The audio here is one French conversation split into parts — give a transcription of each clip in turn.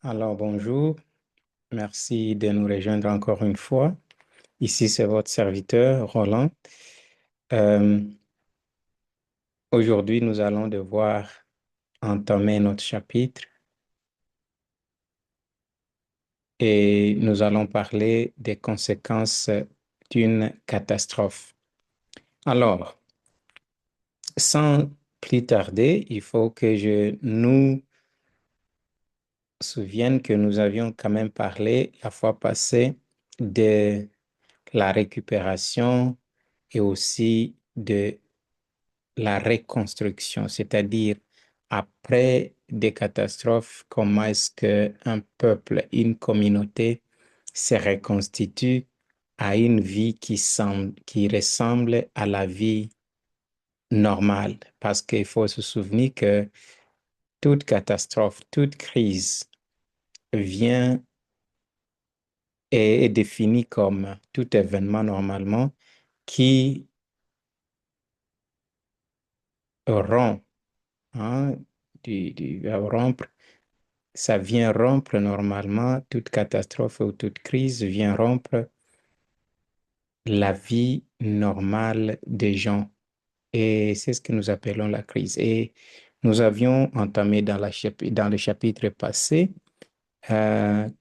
Alors, bonjour, merci de nous rejoindre encore une fois. Ici, c'est votre serviteur Roland. Euh, Aujourd'hui, nous allons devoir entamer notre chapitre et nous allons parler des conséquences d'une catastrophe. Alors, sans plus tarder, il faut que je nous souvienne que nous avions quand même parlé la fois passée de la récupération et aussi de la reconstruction, c'est-à-dire après des catastrophes, comment est-ce qu'un peuple, une communauté se reconstitue à une vie qui ressemble à la vie normale. Parce qu'il faut se souvenir que toute catastrophe, toute crise vient et est définie comme tout événement normalement qui rompt, hein, rompre. Ça vient rompre normalement, toute catastrophe ou toute crise vient rompre la vie normale des gens. Et c'est ce que nous appelons la crise. Et nous avions entamé dans le chapitre passé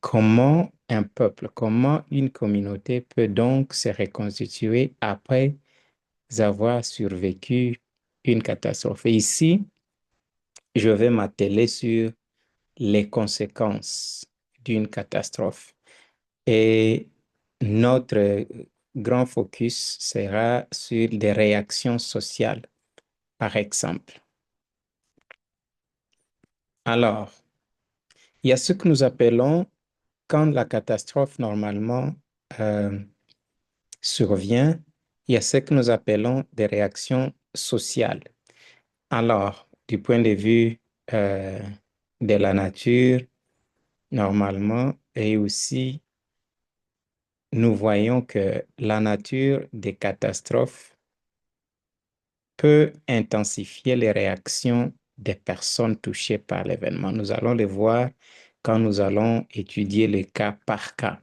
comment un peuple, comment une communauté peut donc se reconstituer après avoir survécu une catastrophe. Et ici, je vais m'atteler sur les conséquences d'une catastrophe. Et notre grand focus sera sur des réactions sociales, par exemple. Alors, il y a ce que nous appelons, quand la catastrophe normalement euh, survient, il y a ce que nous appelons des réactions sociales. Alors, du point de vue euh, de la nature, normalement, et aussi, nous voyons que la nature des catastrophes peut intensifier les réactions des personnes touchées par l'événement. Nous allons le voir quand nous allons étudier le cas par cas.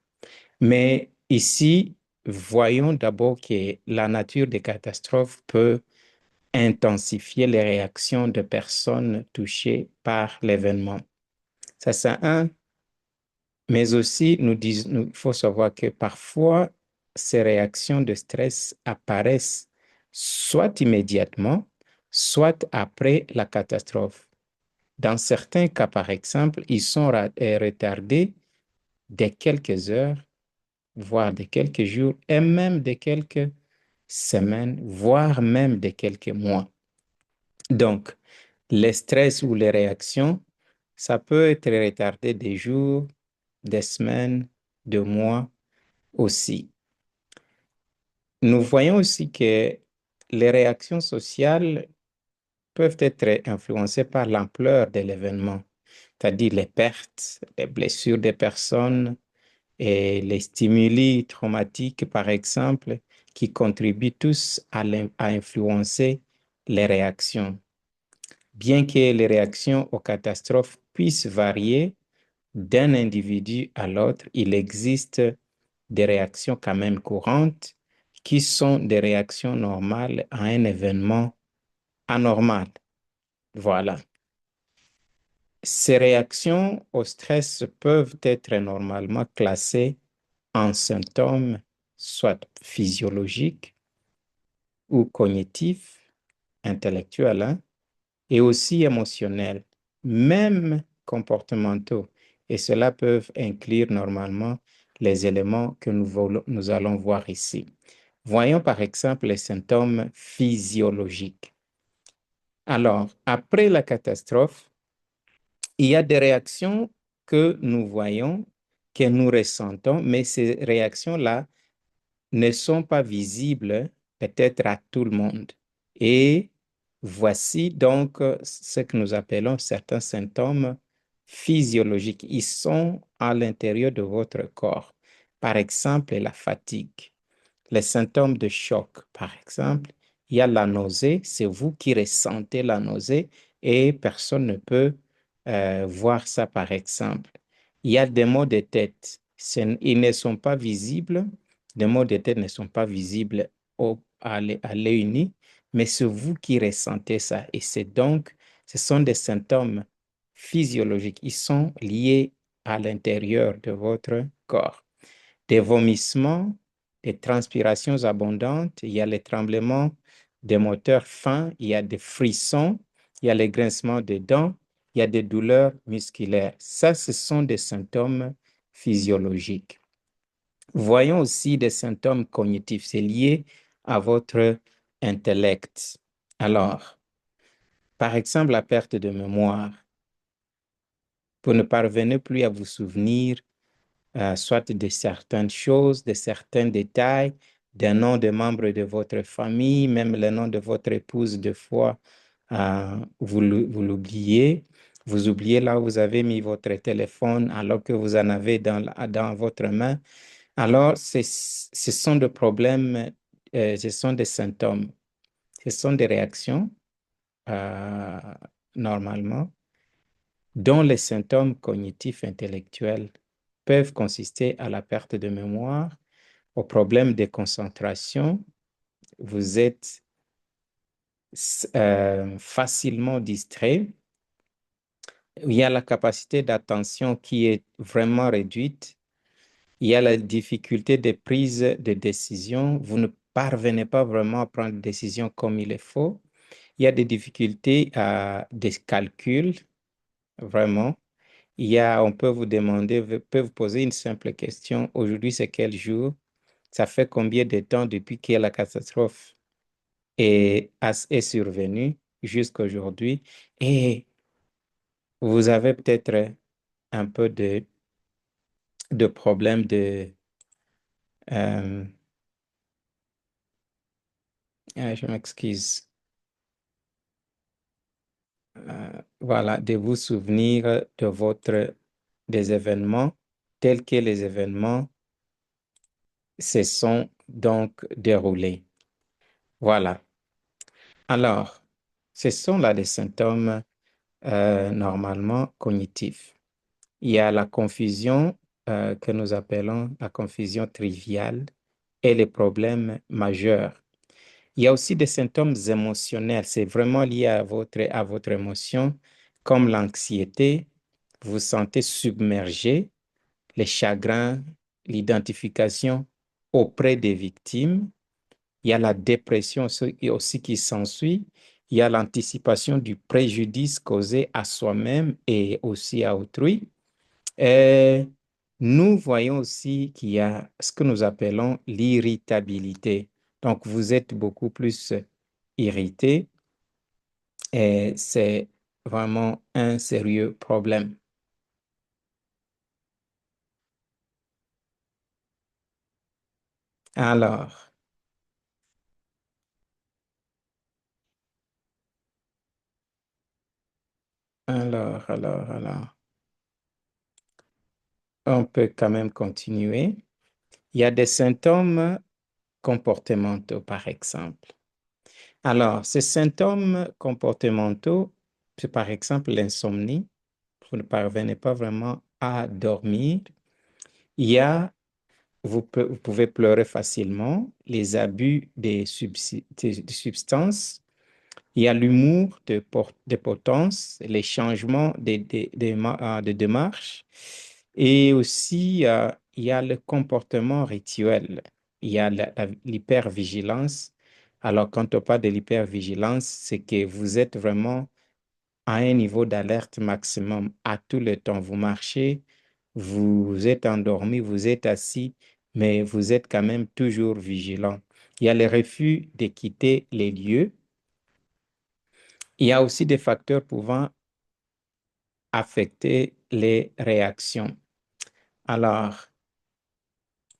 Mais ici, voyons d'abord que la nature des catastrophes peut intensifier les réactions de personnes touchées par l'événement. Ça, c'est un. Mais aussi, il faut savoir que parfois, ces réactions de stress apparaissent soit immédiatement, soit après la catastrophe. Dans certains cas, par exemple, ils sont retardés de quelques heures, voire de quelques jours, et même de quelques semaines, voire même de quelques mois. Donc, les stress ou les réactions, ça peut être retardé des jours, des semaines, de mois aussi. Nous voyons aussi que les réactions sociales peuvent être influencées par l'ampleur de l'événement, c'est-à-dire les pertes, les blessures des personnes et les stimuli traumatiques, par exemple, qui contribuent tous à influencer les réactions. Bien que les réactions aux catastrophes puissent varier d'un individu à l'autre, il existe des réactions quand même courantes qui sont des réactions normales à un événement anormal. Voilà. Ces réactions au stress peuvent être normalement classées en symptômes soit physiologiques ou cognitifs, intellectuels, hein, et aussi émotionnels, même comportementaux. Et cela peut inclure normalement les éléments que nous allons voir ici. Voyons par exemple les symptômes physiologiques. Alors, après la catastrophe, il y a des réactions que nous voyons, que nous ressentons, mais ces réactions-là ne sont pas visibles peut-être à tout le monde. Et voici donc ce que nous appelons certains symptômes physiologiques. Ils sont à l'intérieur de votre corps. Par exemple, la fatigue, les symptômes de choc, par exemple. Il y a la nausée, c'est vous qui ressentez la nausée et personne ne peut voir ça, par exemple. Il y a des maux de tête. Ils ne sont pas visibles. Les maux de tête ne sont pas visibles à l'œil nu, mais c'est vous qui ressentez ça. Et c'est donc, ce sont des symptômes physiologiques. Ils sont liés à l'intérieur de votre corps. Des vomissements, des transpirations abondantes, il y a les tremblements des moteurs fins, il y a des frissons, il y a les grincements des dents, il y a des douleurs musculaires. Ça, ce sont des symptômes physiologiques. Voyons aussi des symptômes cognitifs. C'est lié à votre intellect. Alors, par exemple, la perte de mémoire. Vous ne parvenez plus à vous souvenir soit de certaines choses, de certains détails, des noms de membres de votre famille, même le nom de votre épouse, des fois, vous l'oubliez. Vous oubliez là où vous avez mis votre téléphone alors que vous en avez dans votre main. Alors, ce sont des problèmes, ce sont des symptômes, ce sont des réactions, euh, normalement, dont les symptômes cognitifs intellectuels peuvent consister à la perte de mémoire, au problème de concentration. Vous êtes facilement distrait. Il y a la capacité d'attention qui est vraiment réduite. Il y a la difficulté de prise de décision. Vous ne parvenez pas vraiment à prendre des décisions comme il le faut. Il y a des difficultés à des calculs, vraiment. On peut vous demander, peut vous poser une simple question. Aujourd'hui, c'est quel jour? Ça fait combien de temps depuis que la catastrophe est survenue jusqu'à aujourd'hui? Et vous avez peut-être un peu de problème euh, je m'excuse, voilà, de vous souvenir des événements tels que les événements se sont donc déroulés. Voilà. Alors, ce sont là des symptômes normalement cognitifs. Il y a la confusion que nous appelons la confusion triviale et les problèmes majeurs. Il y a aussi des symptômes émotionnels. C'est vraiment lié à votre émotion, comme l'anxiété. Vous vous sentez submergé, les chagrins, l'identification auprès des victimes. Il y a la dépression aussi qui s'ensuit. Il y a l'anticipation du préjudice causé à soi-même et aussi à autrui. Et nous voyons aussi qu'il y a ce que nous appelons l'irritabilité. Donc, vous êtes beaucoup plus irrité et c'est vraiment un sérieux problème. Alors, alors, on peut quand même continuer. Il y a des symptômes comportementaux, par exemple. Alors, ces symptômes comportementaux, c'est par exemple l'insomnie. Vous ne parvenez pas vraiment à dormir. Il y a, vous pouvez pleurer facilement, les abus des substances. Il y a l'humour de potence, les changements de démarche. Et aussi, il y a le comportement rituel. Il y a l'hypervigilance. Alors, quand on parle de l'hypervigilance, c'est que vous êtes vraiment à un niveau d'alerte maximum à tout le temps. Vous marchez, vous êtes endormi, vous êtes assis, mais vous êtes quand même toujours vigilant. Il y a le refus de quitter les lieux. Il y a aussi des facteurs pouvant affecter les réactions. Alors,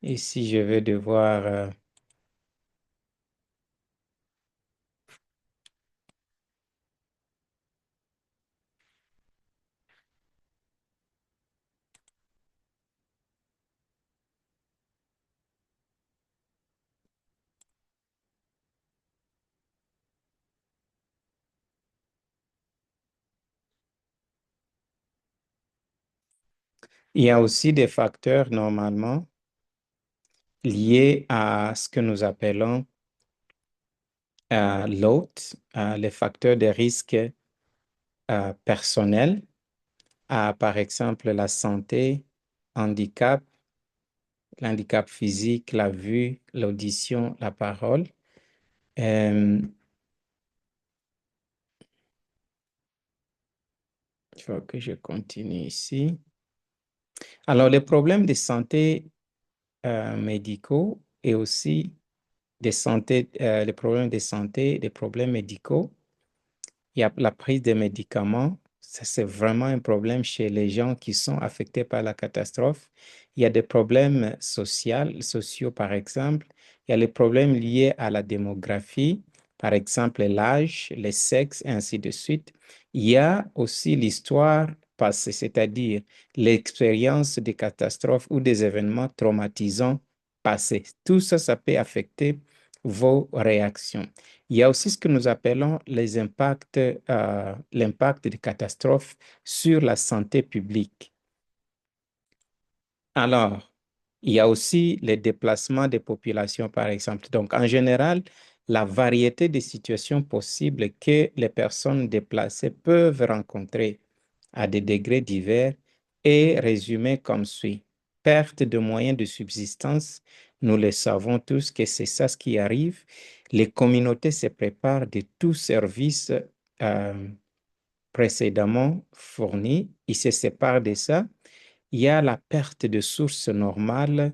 ici, je vais devoir... Il y a aussi des facteurs normalement liés à ce que nous appelons l'hôte, les facteurs de risque personnels, par exemple la santé, handicap, l'handicap physique, la vue, l'audition, la parole. Euh, il faut que je continue ici. Alors, les problèmes de santé médicaux et aussi les problèmes de santé, des problèmes médicaux. Il y a la prise des médicaments. Ça, c'est vraiment un problème chez les gens qui sont affectés par la catastrophe. Il y a des problèmes sociaux, par exemple. Il y a les problèmes liés à la démographie, par exemple l'âge, le sexe, et ainsi de suite. Il y a aussi l'histoire passée, c'est-à-dire l'expérience des catastrophes ou des événements traumatisants passés. Tout ça, ça peut affecter vos réactions. Il y a aussi ce que nous appelons l'impact des catastrophes sur la santé publique. Alors, il y a aussi les déplacements des populations, par exemple. Donc, en général, la variété de situations possibles que les personnes déplacées peuvent rencontrer à des degrés divers est résumée comme suit. Perte de moyens de subsistance, nous le savons tous que c'est ça ce qui arrive. Les communautés se préparent de tout service euh, précédemment fournis, ils se séparent de ça. Il y a la perte de sources normales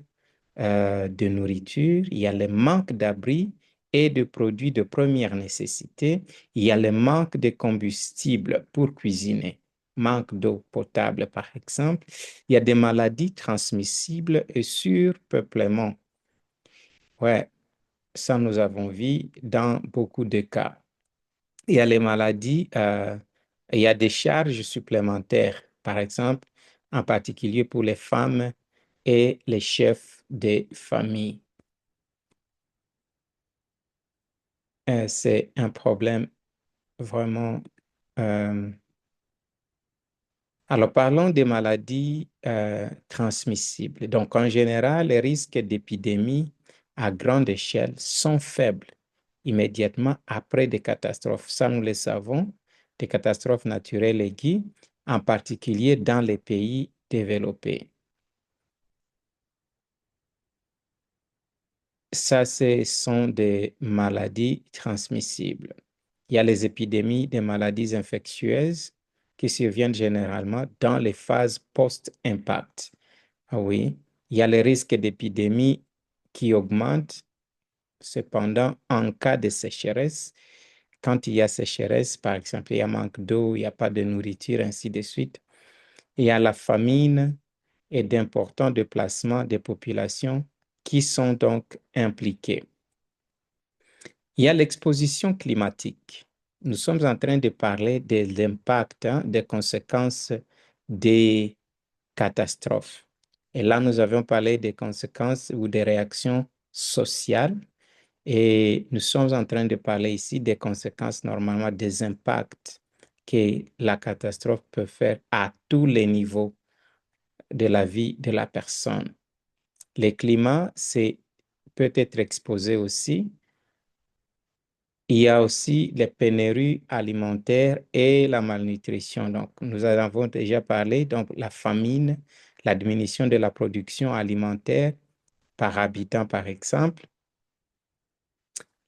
de nourriture, il y a le manque d'abri et de produits de première nécessité, il y a le manque de combustible pour cuisiner, manque d'eau potable par exemple, il y a des maladies transmissibles et surpeuplement. Ouais, ça nous avons vu dans beaucoup de cas. Il y a les maladies, il y a des charges supplémentaires, par exemple, en particulier pour les femmes et les chefs de famille. C'est un problème vraiment. euh, Alors, parlons des maladies transmissibles. Donc, en général, les risques d'épidémie à grande échelle sont faibles immédiatement après des catastrophes. Ça, nous le savons, des catastrophes naturelles aiguës, en particulier dans les pays développés. Ça, ce sont des maladies transmissibles. Il y a les épidémies des maladies infectieuses qui surviennent généralement dans les phases post-impact. Ah oui, il y a les risques d'épidémie qui augmentent cependant en cas de sécheresse. Quand il y a sécheresse, par exemple, il y a manque d'eau, il n'y a pas de nourriture, ainsi de suite. Il y a la famine et d'importants déplacements des populations qui sont donc impliqués. Il y a l'exposition climatique. Nous sommes en train de parler de l'impact, des conséquences des catastrophes. Et là, nous avons parlé des conséquences ou des réactions sociales. Et nous sommes en train de parler ici des conséquences, normalement, des impacts que la catastrophe peut faire à tous les niveaux de la vie de la personne. Le climat, peut être exposé aussi. Il y a aussi les pénuries alimentaires et la malnutrition. Donc, nous en avons déjà parlé. Donc, la famine, la diminution de la production alimentaire par habitant, par exemple.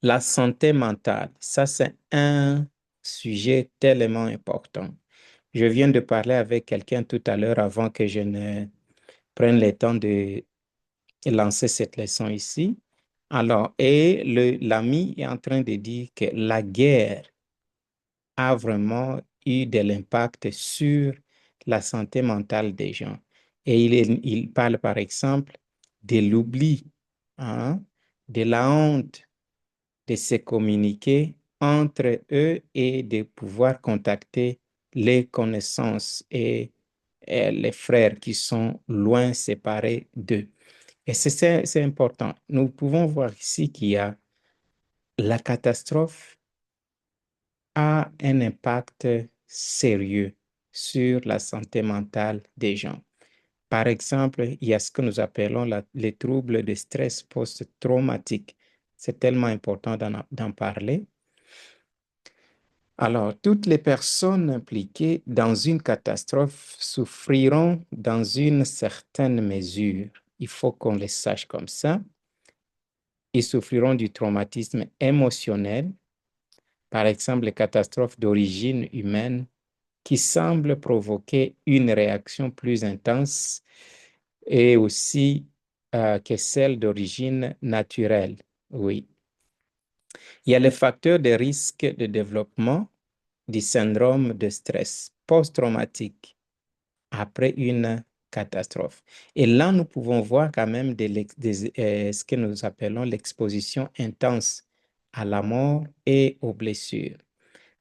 La santé mentale, ça, c'est un sujet tellement important. Je viens de parler avec quelqu'un tout à l'heure avant que je ne prenne le temps de lancer cette leçon ici. Alors, et l'ami est en train de dire que la guerre a vraiment eu de l'impact sur la santé mentale des gens. Et il parle par exemple de l'oubli, hein, de la honte, de se communiquer entre eux et de pouvoir contacter les connaissances et les frères qui sont loin, séparés d'eux. Et c'est important. Nous pouvons voir ici qu'il y a la catastrophe a un impact sérieux sur la santé mentale des gens. Par exemple, il y a ce que nous appelons les troubles de stress post-traumatique. C'est tellement important d'en parler. Alors, toutes les personnes impliquées dans une catastrophe souffriront dans une certaine mesure. Il faut qu'on les sache comme ça. Ils souffriront du traumatisme émotionnel, par exemple les catastrophes d'origine humaine, qui semblent provoquer une réaction plus intense et aussi que celle d'origine naturelle. Oui. Il y a les facteurs de risque de développement du syndrome de stress post-traumatique après une catastrophe. Et là, nous pouvons voir quand même ce que nous appelons l'exposition intense à la mort et aux blessures.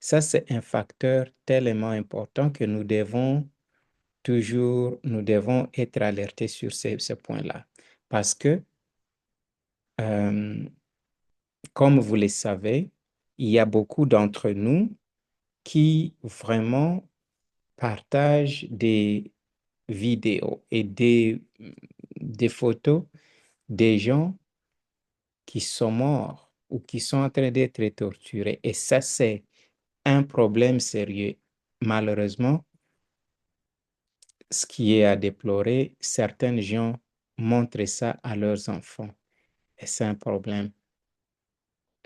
Ça, c'est un facteur tellement important que nous devons être alertés sur ce point-là. Parce que, euh, comme vous le savez, il y a beaucoup d'entre nous qui vraiment partagent des vidéos et des photos des gens qui sont morts ou qui sont en train d'être torturés. Et ça, c'est un problème sérieux. Malheureusement, ce qui est à déplorer, certains gens montrent ça à leurs enfants. Et c'est un problème.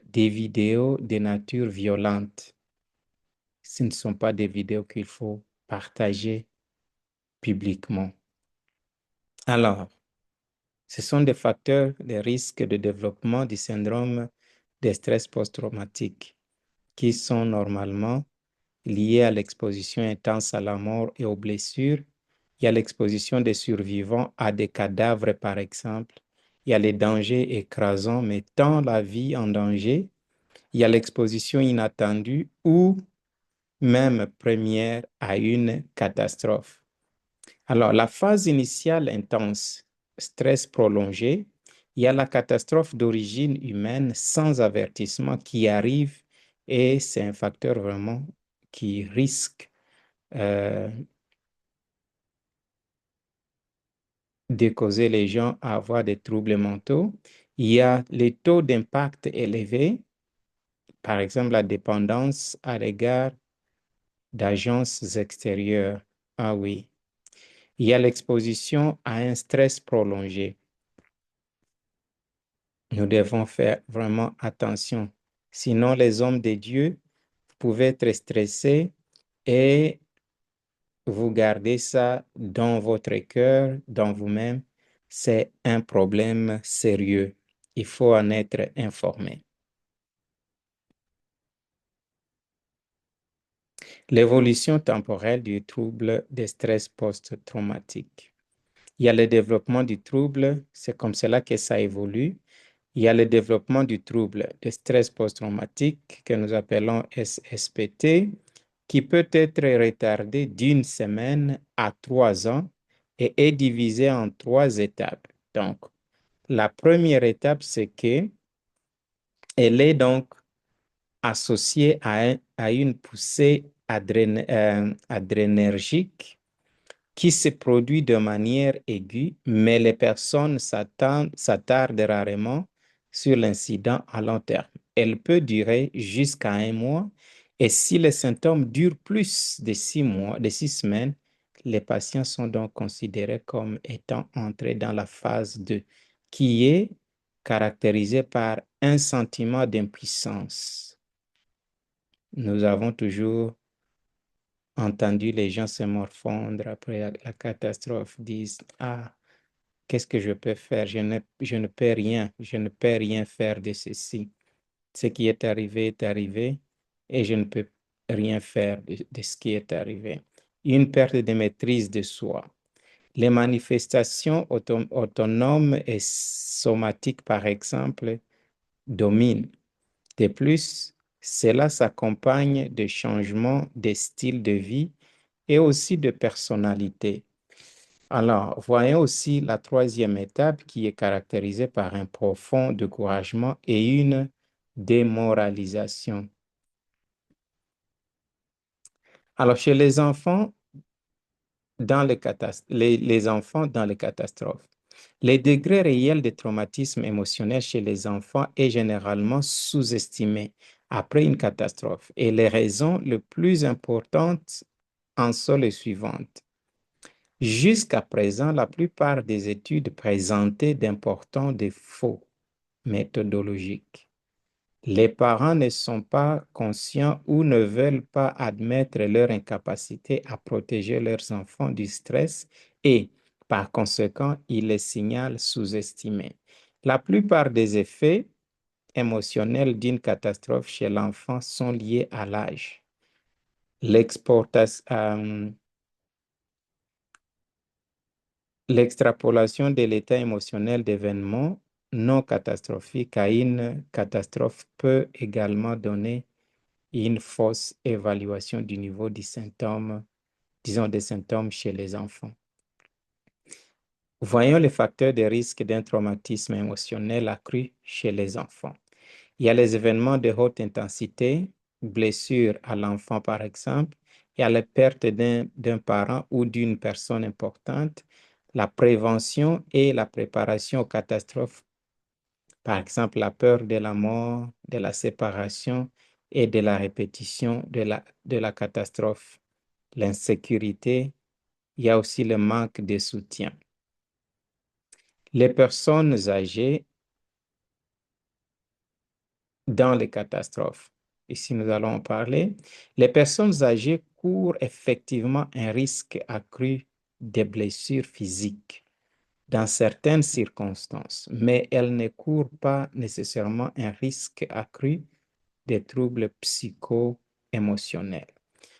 Des vidéos de nature violente, ce ne sont pas des vidéos qu'il faut partager publiquement. Alors, ce sont des facteurs de risque de développement du syndrome de stress post-traumatique qui sont normalement liés à l'exposition intense à la mort et aux blessures. Il y a l'exposition des survivants à des cadavres, par exemple. Il y a les dangers écrasants mettant la vie en danger. Il y a l'exposition inattendue ou même première à une catastrophe. Alors, la phase initiale intense, stress prolongé, il y a la catastrophe d'origine humaine sans avertissement qui arrive et c'est un facteur vraiment qui risque euh, de causer les gens à avoir des troubles mentaux. Il y a les taux d'impact élevés, par exemple la dépendance à l'égard d'agences extérieures. Ah oui. Il y a l'exposition à un stress prolongé. Nous devons faire vraiment attention. Sinon, les hommes de Dieu pouvaient être stressés et vous gardez ça dans votre cœur, dans vous-même. C'est un problème sérieux. Il faut en être informé. L'évolution temporelle du trouble de stress post-traumatique. Il y a le développement du trouble, c'est comme cela que ça évolue. Il y a le développement du trouble de stress post-traumatique que nous appelons SSPT, qui peut être retardé d'une semaine à 3 ans et est divisé en 3 étapes. Donc, la première étape, c'est que elle est donc associée à une poussée adrénergique qui se produit de manière aiguë, mais les personnes s'attardent rarement sur l'incident à long terme. Elle peut durer jusqu'à 1 mois et si les symptômes durent plus de 6 mois, de 6 semaines, les patients sont donc considérés comme étant entrés dans la phase 2, qui est caractérisée par un sentiment d'impuissance. Nous avons toujours entendu les gens se morfondre après la catastrophe, disent, ah, qu'est-ce que je peux faire? Je ne peux rien, je ne peux rien faire de ceci. Ce qui est arrivé et je ne peux rien faire de ce qui est arrivé. Une perte de maîtrise de soi. Les manifestations autonomes et somatiques, par exemple, dominent. De plus, cela s'accompagne de changements de style de vie et aussi de personnalité. Alors, voyons aussi la troisième étape qui est caractérisée par un profond découragement et une démoralisation. Alors, chez les enfants, dans les enfants dans les catastrophes. Les degrés réels de traumatisme émotionnel chez les enfants est généralement sous-estimé après une catastrophe et les raisons les plus importantes en sont les suivantes. Jusqu'à présent, la plupart des études présentaient d'importants défauts méthodologiques. Les parents ne sont pas conscients ou ne veulent pas admettre leur incapacité à protéger leurs enfants du stress et, par conséquent, ils les signalent sous-estimés. La plupart des effets émotionnels d'une catastrophe chez l'enfant sont liés à l'âge. L'exportation, L'extrapolation de l'état émotionnel d'événements non catastrophiques à une catastrophe peut également donner une fausse évaluation du niveau des symptômes, disons des symptômes chez les enfants. Voyons les facteurs de risque d'un traumatisme émotionnel accru chez les enfants. Il y a les événements de haute intensité, blessures à l'enfant par exemple, il y a la perte d'un parent ou d'une personne importante, la prévention et la préparation aux catastrophes, par exemple la peur de la mort, de la séparation et de la répétition de la catastrophe, l'insécurité, il y a aussi le manque de soutien. Les personnes âgées dans les catastrophes. Ici, nous allons en parler. Les personnes âgées courent effectivement un risque accru de blessures physiques dans certaines circonstances, mais elles ne courent pas nécessairement un risque accru de troubles psycho-émotionnels.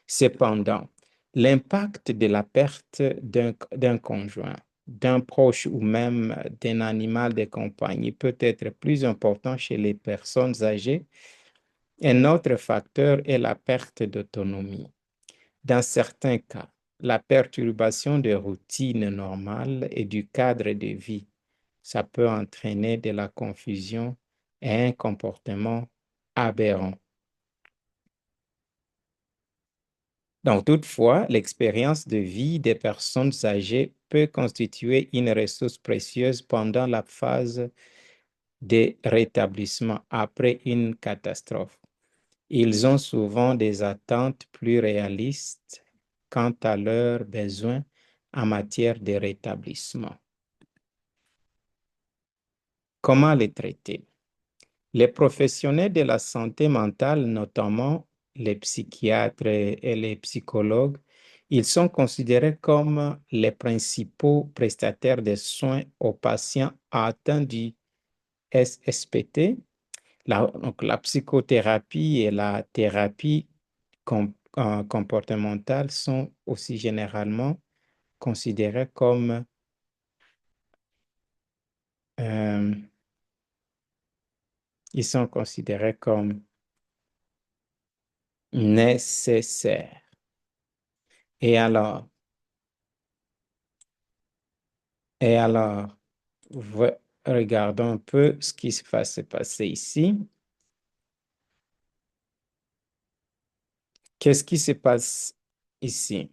Cependant, l'impact de la perte d'un conjoint, d'un proche ou même d'un animal de compagnie peut être plus important chez les personnes âgées. Un autre facteur est la perte d'autonomie. Dans certains cas, la perturbation de routine normale et du cadre de vie, ça peut entraîner de la confusion et un comportement aberrant. Donc, toutefois, l'expérience de vie des personnes âgées peut constituer une ressource précieuse pendant la phase de rétablissement après une catastrophe. Ils ont souvent des attentes plus réalistes quant à leurs besoins en matière de rétablissement. Comment les traiter? Les professionnels de la santé mentale, notamment les psychiatres et les psychologues, ils sont considérés comme les principaux prestataires de soins aux patients atteints du SSPT. Donc la psychothérapie et la thérapie comportementales sont aussi généralement considérées comme euh, ils sont considérés comme nécessaires. Et alors, et alors, regardons un peu ce qui va se passer ici. Qu'est-ce qui se passe ici?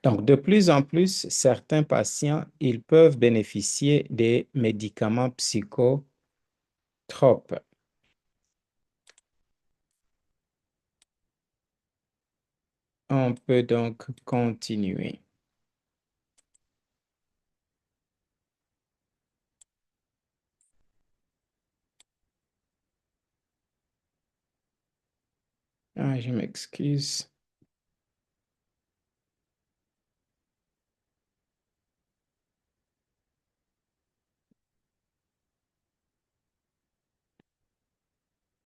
Donc, de plus en plus, certains patients, ils peuvent bénéficier des médicaments psychotropes. On peut donc continuer. Ah, je m'excuse.